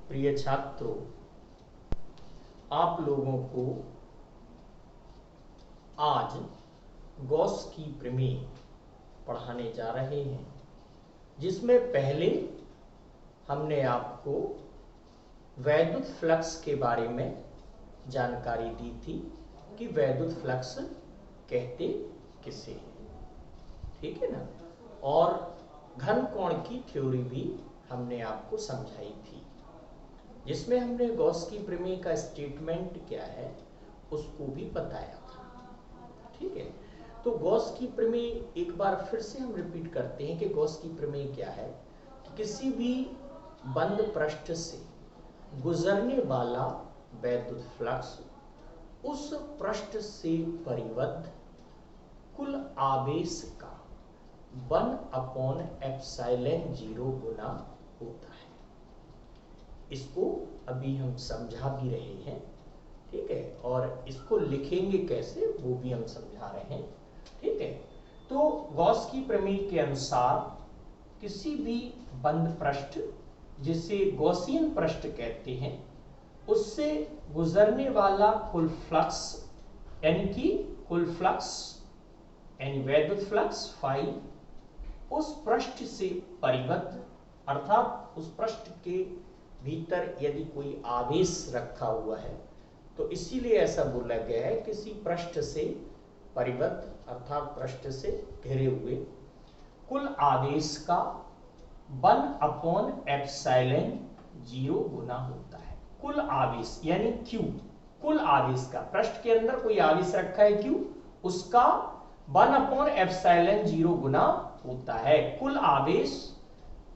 प्रिय छात्रों, आप लोगों को आज गॉस की प्रमेय पढ़ाने जा रहे हैं, जिसमें पहले हमने आपको वैद्युत फ्लक्स के बारे में जानकारी दी थी कि वैद्युत फ्लक्स कहते किसे हैं, ठीक है ना। और घन कोण की थ्योरी भी हमने आपको समझाई थी, जिसमें हमने गॉस की प्रमेय का स्टेटमेंट क्या है उसको भी बताया था, ठीक है। तो गॉस की प्रमेय एक बार फिर से हम रिपीट करते हैं कि गॉस की प्रमेय क्या है कि किसी भी बंद पृष्ठ से गुजरने वाला वैद्युत फ्लक्स उस पृष्ठ से परिबद्ध कुल आवेश का 1/ε0 गुना होता है। इसको अभी हम समझा भी रहे हैं, ठीक है, और इसको लिखेंगे कैसे वो भी हम समझा रहे हैं, ठीक है। तो गॉस की प्रमेय के अनुसार किसी भी बंद पृष्ठ, जिसे गॉसियन पृष्ठ कहते हैं, उससे गुजरने वाला कुल फ्लक्स यानी वैद्युत फ्लक्स फाई उस पृष्ठ से परिबद्ध, अर्थात उस पृष्ठ के भीतर यदि कोई आवेश रखा हुआ है तो इसीलिए ऐसा बोला गया है, किसी पृष्ठ से परिबद्ध अर्थात पृष्ठ से घिरे हुए कुल आवेश का 1/ε0 गुना होता है। कुल आवेश यानी Q, कुल आवेश का, पृष्ठ के अंदर कोई आवेश रखा है Q, उसका 1/ε0 गुना होता है। कुल आवेश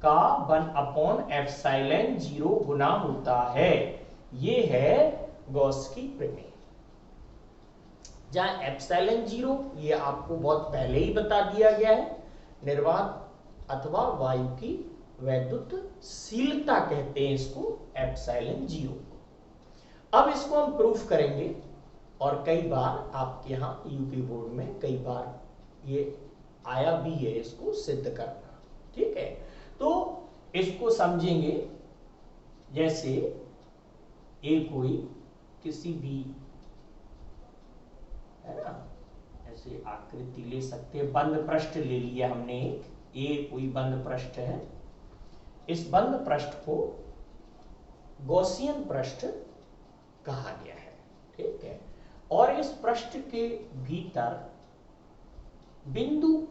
का 1/ε0 गुना होता है। ये है गॉस की प्रमेय। जहां ε0 ये आपको बहुत पहले ही बता दिया गया है, निर्वात अथवा वायु की वैद्युतशीलता कहते हैं इसको, ε0 को। अब इसको हम प्रूफ करेंगे, और कई बार आपके यहाँ यूपी बोर्ड में कई बार ये आया भी है, इसको सिद्ध करना, ठीक है। तो इसको समझेंगे, जैसे कोई किसी भी, है ना, ऐसे आकृति ले सकते हैं, बंद पृष्ठ ले लिया हमने, कोई बंद पृष्ठ है, इस बंद पृष्ठ को गॉसियन पृष्ठ कहा गया है, ठीक है। और इस पृष्ठ के भीतर बिंदु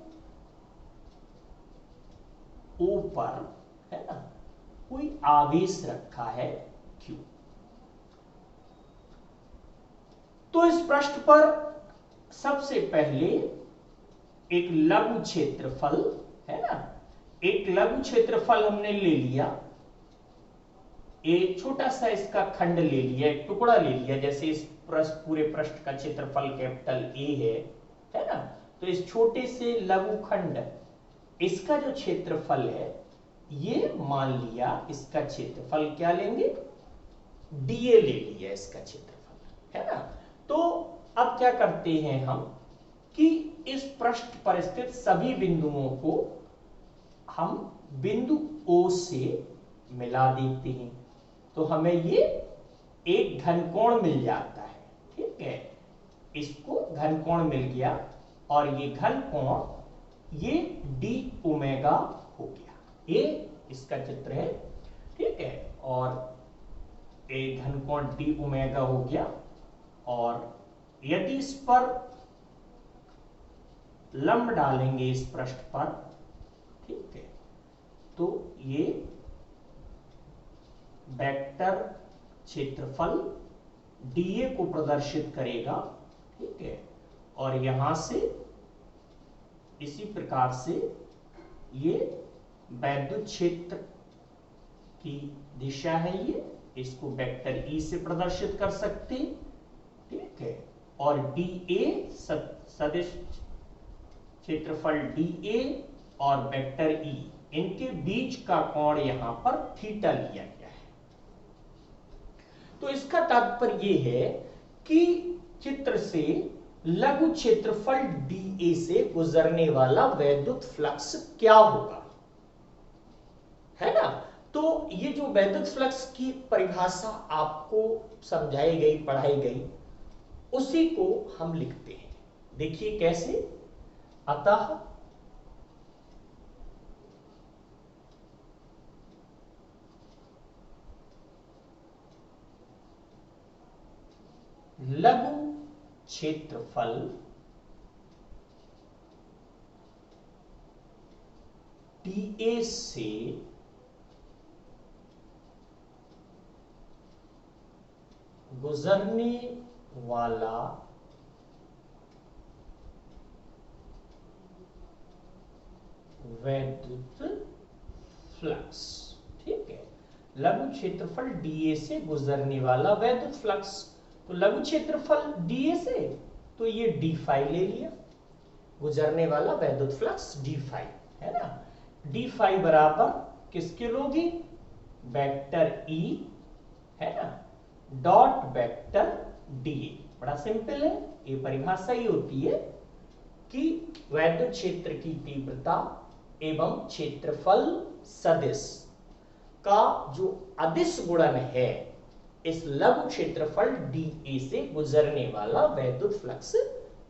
O पर, है ना, कोई आवेश रखा है Q। तो इस पृष्ठ पर सबसे पहले एक लघु क्षेत्रफल, है ना, एक लघु क्षेत्रफल हमने ले लिया, एक छोटा सा इसका खंड ले लिया, एक टुकड़ा ले लिया, जैसे इस पूरे पृष्ठ का क्षेत्रफल कैपिटल A है ना। तो इस छोटे से लघु खंड, इसका जो क्षेत्रफल है, ये मान लिया इसका क्षेत्रफल क्या लेंगे, dA ले लिया इसका क्षेत्रफल, है ना। तो अब क्या करते हैं हम कि इस पृष्ठ पर स्थित सभी बिंदुओं को हम बिंदु O से मिला देते हैं, तो हमें ये एक घनकोण मिल जाता है, ठीक है। इसको घनकोण मिल गया, और ये घनकोण ये d ओमेगा हो गया, ये इसका चित्र है, ठीक है। और एक घनकोण d ओमेगा हो गया, और यदि इस पर लंब डालेंगे इस पृष्ठ पर, ठीक है, तो ये वेक्टर क्षेत्रफल dA को प्रदर्शित करेगा, ठीक है। और यहां से इसी प्रकार से ये वैद्युत क्षेत्र की दिशा है, ये इसको वेक्टर E से प्रदर्शित कर सकते, ठीक है। और dA सदिश क्षेत्रफल dA और वेक्टर E, इनके बीच का कोण यहां पर थीटा लिया गया है। तो इसका तात्पर्य यह है कि चित्र से लघु क्षेत्रफल dA से गुजरने वाला वैद्युत फ्लक्स क्या होगा, है ना। तो ये जो वैद्युत फ्लक्स की परिभाषा आपको समझाई गई, पढ़ाई गई, उसी को हम लिखते हैं। देखिए कैसे। अतः लघु क्षेत्रफल TA से गुजरने वाला वैद्युत फ्लक्स, ठीक है, लघु क्षेत्रफल डीए से गुजरने वाला वैद्युत फ्लक्स। तो लघु क्षेत्रफल डीए से, तो ये डी फाई ले लिया, गुजरने वाला वैद्युत फ्लक्स डी फाई, है ना। डी फाई बराबर किसके लोगे, वेक्टर ई, है ना, डॉट वेक्टर डी। बड़ा सिंपल है, ये परिभाषा ही होती है कि वैद्युत क्षेत्र की तीव्रता एवं क्षेत्रफल सदिश का जो अदिश गुणन है इस लघु क्षेत्रफल डीए से गुजरने वाला वैद्युत फ्लक्स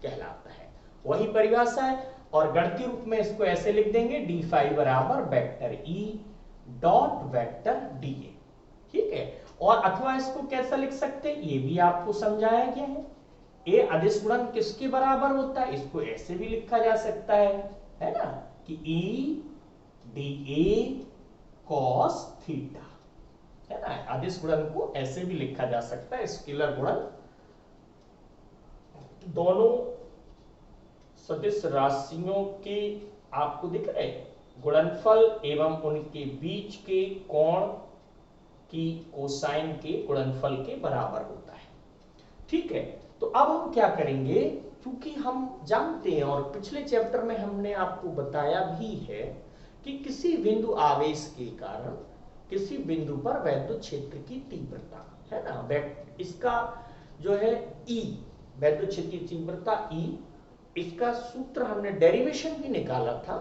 कहलाता है। वही परिभाषा है, और गणितीय रूप में इसको ऐसे लिख देंगे, डी फाई बराबर vector E dot vector DA, ठीक है। और अथवा इसको कैसा लिख सकते हैं, ये भी आपको समझाया गया है। ए अदिश गुणन किसके बराबर होता है, इसको ऐसे भी लिखा जा सकता है ना, कि E D A cos theta, है ना। अदिश गुणन को ऐसे भी लिखा जा सकता है, स्केलर गुणन दोनों सदिश राशियों के आपको दिख रहे गुणनफल एवं उनके बीच के कोण की कोसाइन के गुणनफल के बराबर होता है, ठीक है। तो अब हम क्या करेंगे, क्योंकि हम जानते हैं और पिछले चैप्टर में हमने आपको बताया भी है कि किसी बिंदु आवेश के कारण किसी बिंदु पर वैद्युत क्षेत्र की तीव्रता, है ना, इसका जो है ई, वैद्युत क्षेत्र की तीव्रता ई, इसका सूत्र हमने डेरिवेशन भी निकाला था।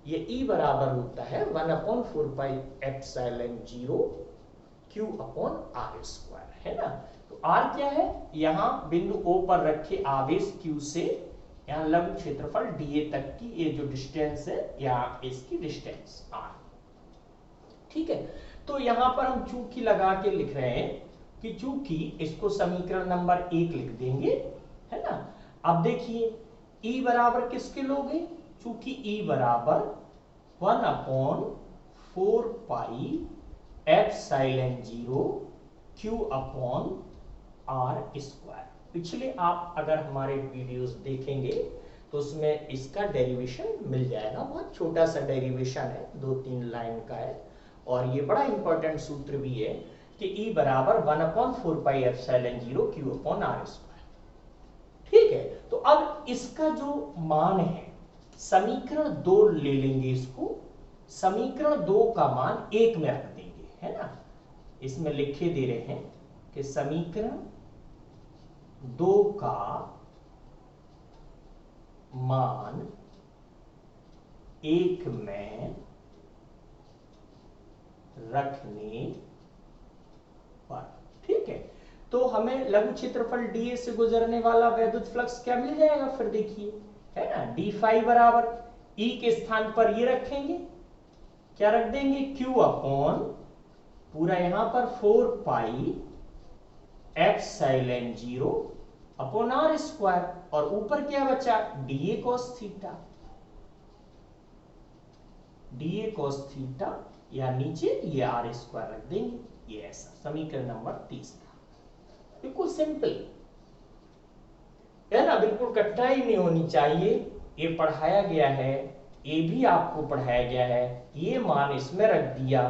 ये ई बराबर होता है 1/4 pi epsilon 0 Q upon R square, है ना। तो आर क्या है, यहां बिंदु O पर रखे आवेश Q से यहां लघु क्षेत्रफल डीए तक की ये जो डिस्टेंस है, या इसकी डिस्टेंस आर, ठीक है। तो यहां पर हम चूंकि लगा के लिख रहे हैं कि चूंकि इसको समीकरण नंबर 1 लिख देंगे, है ना। अब देखिए E बराबर किसके लोगे, चूंकि E बराबर 1/4 pi epsilon 0 Q upon R square. पिछले आप अगर हमारे वीडियोस देखेंगे तो उसमें इसका डेरिवेशन मिल जाएगा, बहुत छोटा सा डेरिवेशन है, 2-3 लाइन का है, और ये बड़ा इंपॉर्टेंट सूत्र भी है कि E बराबर 1/4 pi epsilon 0 Q upon R square, ठीक है। तो अब इसका जो मान है, समीकरण 2 ले लेंगे, इसको समीकरण 2 का मान 1 में रख देंगे, है ना। इसमें लिखे दे रहे हैं कि समीकरण 2 का मान 1 में रखने पर, ठीक है। तो हमें लघु क्षेत्रफल डीए से गुजरने वाला वैद्युत फ्लक्स क्या मिल जाएगा, फिर देखिए, है ना, डी फाई बराबर ई के स्थान पर ये रखेंगे, क्या रख देंगे, Q अपॉन पूरा यहां पर 4 pi epsilon 0 upon R square, और ऊपर क्या बचा, dA cos theta, dA cos theta, या नीचे ये आर स्क्वायर रख देंगे, ये ऐसा समीकरण नंबर 30 था। बिल्कुल सिंपल, है ना, बिल्कुल कठिनाई नहीं होनी चाहिए। ये पढ़ाया गया है, ये भी आपको पढ़ाया गया है, ये मान इसमें रख दिया।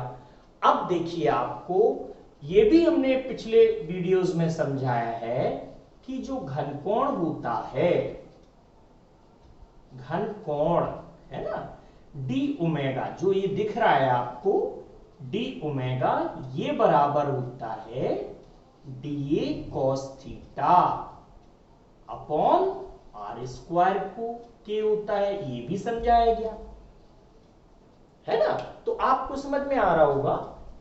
अब देखिए, आपको ये भी हमने पिछले वीडियोस में समझाया है कि जो घनकोण होता है, घनकोण, है ना, डी ओमेगा, जो ये दिख रहा है आपको डी ओमेगा, ये बराबर होता है dA cos theta upon R square को के होता है, ये भी समझाया गया, है ना। तो आपको समझ में आ रहा होगा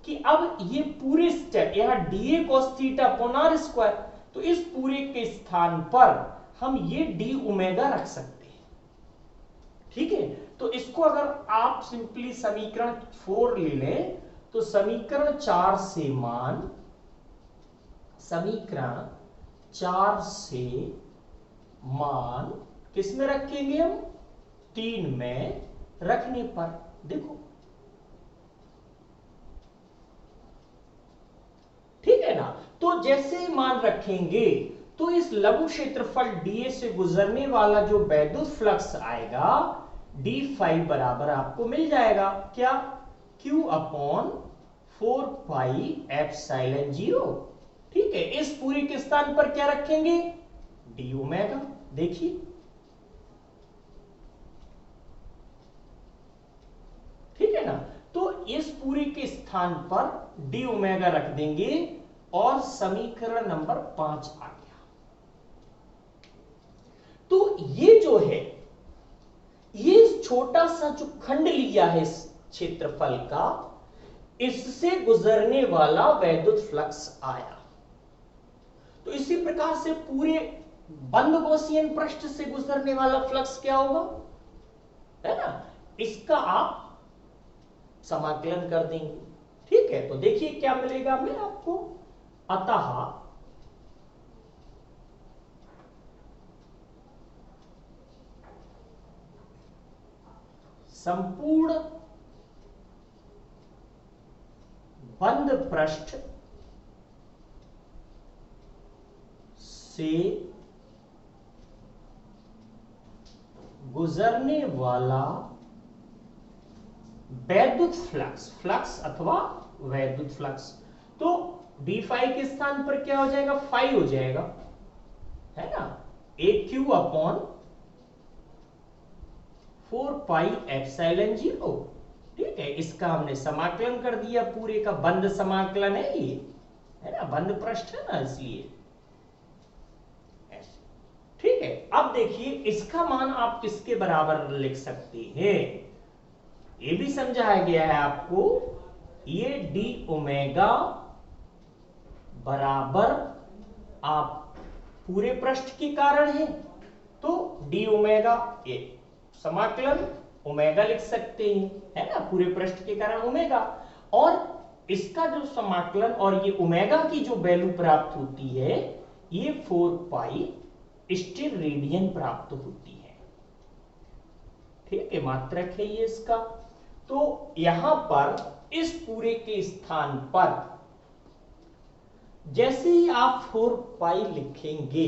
कि अब ये पूरे स्टेप यहाँ dA cos theta upon R square, तो इस पूरे के स्थान पर हम ये डी ओमेगा रख सकते हैं। ठीक है, तो इसको अगर आप सिंपली समीकरण 4 ले लें तो समीकरण 4 से मान, समीकरण 4 से मान किस में रखेंगे हम, 3 में रखने पर देखो, ठीक है ना। तो जैसे ही मान रखेंगे तो इस लघु क्षेत्रफल डीए से गुजरने वाला जो वैद्युत फ्लक्स आएगा डी फाई बराबर आपको मिल जाएगा क्या, Q अपॉन 4 पाई एप्सिलॉन 0। ठीक है, इस पूरी के स्थान पर क्या रखेंगे, डी ओमेगा। देखिए ठीक है ना, तो इस पूरी के स्थान पर डी ओमेगा रख देंगे और समीकरण नंबर 5 आ गया। तो ये जो है, ये छोटा सा जो खंड लिया है इस क्षेत्रफल का, इससे गुजरने वाला वैद्युत फ्लक्स आया। तो इसी प्रकार से पूरे बंद गॉसियन पृष्ठ से गुजरने वाला फ्लक्स क्या होगा, है ना, इसका आप समाकलन कर देंगे। ठीक है, तो देखिए क्या मिलेगा हमें आपको, अतः संपूर्ण बंद पृष्ठ से गुजरने वाला वैद्युत फ्लक्स, फ्लक्स अथवा वैद्युत फ्लक्स, तो डी फाई के स्थान पर क्या हो जाएगा, फाई हो जाएगा, है ना, एक क्यू अपॉन 4 पाई एप्सिलॉन 0। ठीक है, इसका हमने समाकलन कर दिया, पूरे का बंद समाकलन है ये, है ना, बंद पृष्ठ है ना, इसलिए ऐसे। ठीक है, अब देखिए इसका मान आप किसके बराबर लिख सकते हैं, ये भी समझाया गया है आपको, ये डी ओमेगा बराबर आप पूरे पृष्ठ के कारण है, तो डी ओमेगा, ये समाकलन ओमेगा लिख सकते हैं, है ना, पूरे पृष्ठ के कारण ओमेगा, और इसका जो समाकलन और ये ओमेगा की जो वैल्यू प्राप्त होती है, ये 4 पाई स्टीर रेडियन प्राप्त होती है। ठीक है, मात्रक है ये इसका। तो यहां पर इस पूरे के स्थान पर जैसे ही आप 4 पाई लिखेंगे,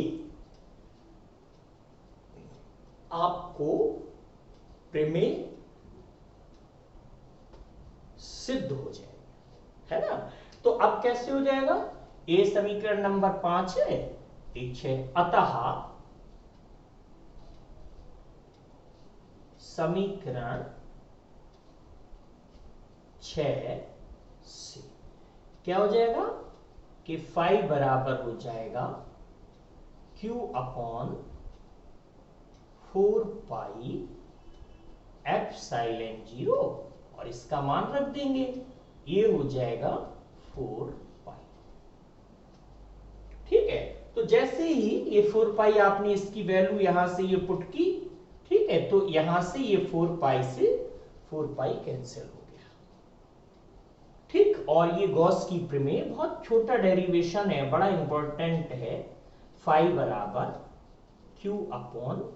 आपको प्रमेय सिद्ध हो जाएगा, है ना। तो अब कैसे हो जाएगा, ये समीकरण नंबर 5 है, ठीक है, अतः समीकरण 6 से क्या हो जाएगा कि फाई बराबर हो जाएगा Q अपॉन 4 पाई एप्सिलॉन 0, और इसका मान रख देंगे, ये हो जाएगा 4 पाई। ठीक है, तो जैसे ही ये 4 पाई आपने इसकी वैल्यू यहां से ये पुट की, ठीक है, तो यहां से ये 4 पाई से 4 पाई कैंसिल हो गया। ठीक, और ये गॉस की प्रमेय बहुत छोटा डेरिवेशन है, बड़ा इंपॉर्टेंट है, फाई बराबर Q अपॉन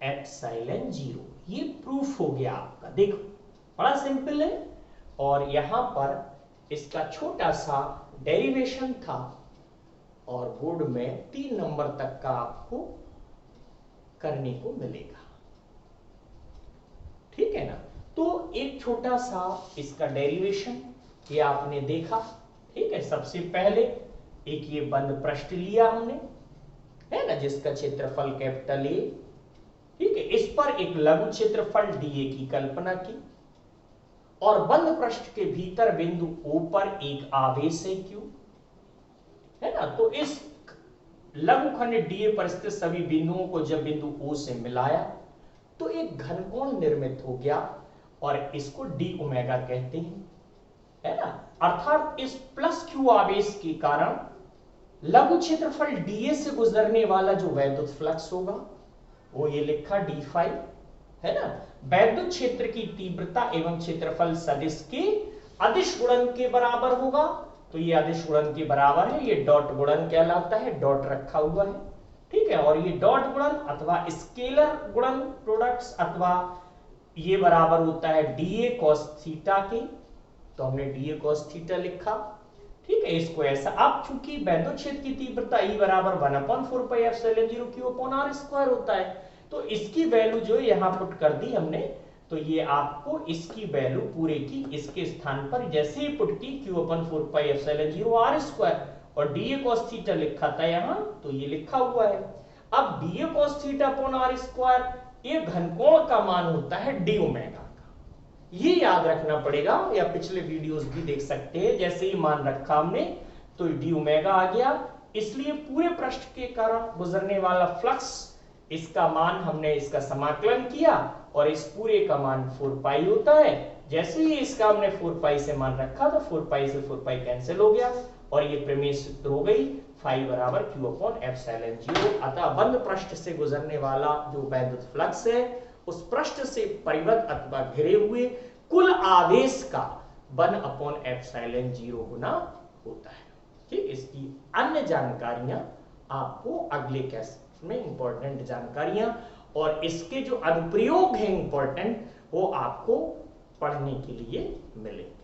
एप्सिलॉन 0, ये प्रूफ हो गया आपका। देखो बड़ा सिंपल है, और यहां पर इसका छोटा सा डेरिवेशन था, और बोर्ड में 3 नंबर तक का आपको करने को मिलेगा। ठीक है ना, तो एक छोटा सा इसका डेरिवेशन ये आपने देखा। ठीक है, सबसे पहले एक ये बंद पृष्ठ लिया हमने, है ना, जिसका क्षेत्रफल कैपिटल ए। ठीक है, इस पर एक लघु क्षेत्रफल डीए की कल्पना की, और बंद पृष्ठ के भीतर बिंदु O पर एक आवेश है Q, है ना। तो इस लघुखंड डीए पर स्थित सभी बिंदुओं को जब बिंदु O से मिलाया तो एक घनकोण निर्मित हो गया, और इसको डी ओमेगा कहते हैं। है ना। अर्थात इस प्लस क्यू आवेश के कारण लघु क्षेत्रफल डीए से गुजरने वाला जो वैद्युत फ्लक्स होगा वो ये लिखा d5, है ना। वैद्युत क्षेत्र की तीव्रता एवं क्षेत्रफल सदिश के अदिश गुणन के बराबर होगा, तो ये अदिश गुणन के बराबर है, ये डॉट गुणन कहलाता है, डॉट रखा हुआ है, ठीक है। और ये डॉट गुणन अथवा स्केलर गुणन प्रोडक्ट्स अथवा ये बराबर होता है डीए कॉस थीटा के, तो हमने डीए कॉस थीटा लिखा, ठीक है। इसको ऐसा, अब चूंकि वैद्युत क्षेत्र की तीव्रता E बराबर 1/4 pi epsilon 0 q upon r square होता है, तो इसकी वैल्यू जो यहां पुट कर दी हमने, तो ये आपको इसकी वैल्यू पूरे की इसके स्थान पर जैसे ही पुट की q/4 पाई एप्सिलॉन 0 r स्क्वायर और डीए कॉस थीटा लिखा था यहां, तो ये लिखा हुआ है। अब DA cos theta upon r square ये घनकोण का मान होता है डी ओमेगा का, ये याद रखना पड़ेगा, या पिछले वीडियोस भी देख सकते हैं, जैसे ही मान रखा हमने तो डी ओमेगा आ गया। इसलिए पूरे पृष्ठ के कारण गुजरने वाला फ्लक्स, इसका मान हमने इसका समाकलन किया और इस पूरे का मान 4 पाई होता है। जैसे ही इसका हमने 4 पाई से मान रखा तो 4 पाई से 4 पाई कैंसिल हो गया और ये प्रमेय सिद्ध हो गई, फाई बराबर q अपॉन एप्सिलॉन 0। अतः बंद पृष्ठ से गुजरने वाला जो वैद्युत फ्लक्स है उस पृष्ठ से परिबद्ध अथवा घिरे हुए कुल आवेश का 1/एप्सिलॉन 0 गुना होता है, ठीक। इसकी अन्य जानकारियां आपको अगले कैसेट में इंपॉर्टेंट जानकारियां और इसके जो अनुप्रयोग हैं इंपॉर्टेंट वो आपको पढ़ने के लिए मिलेंगे।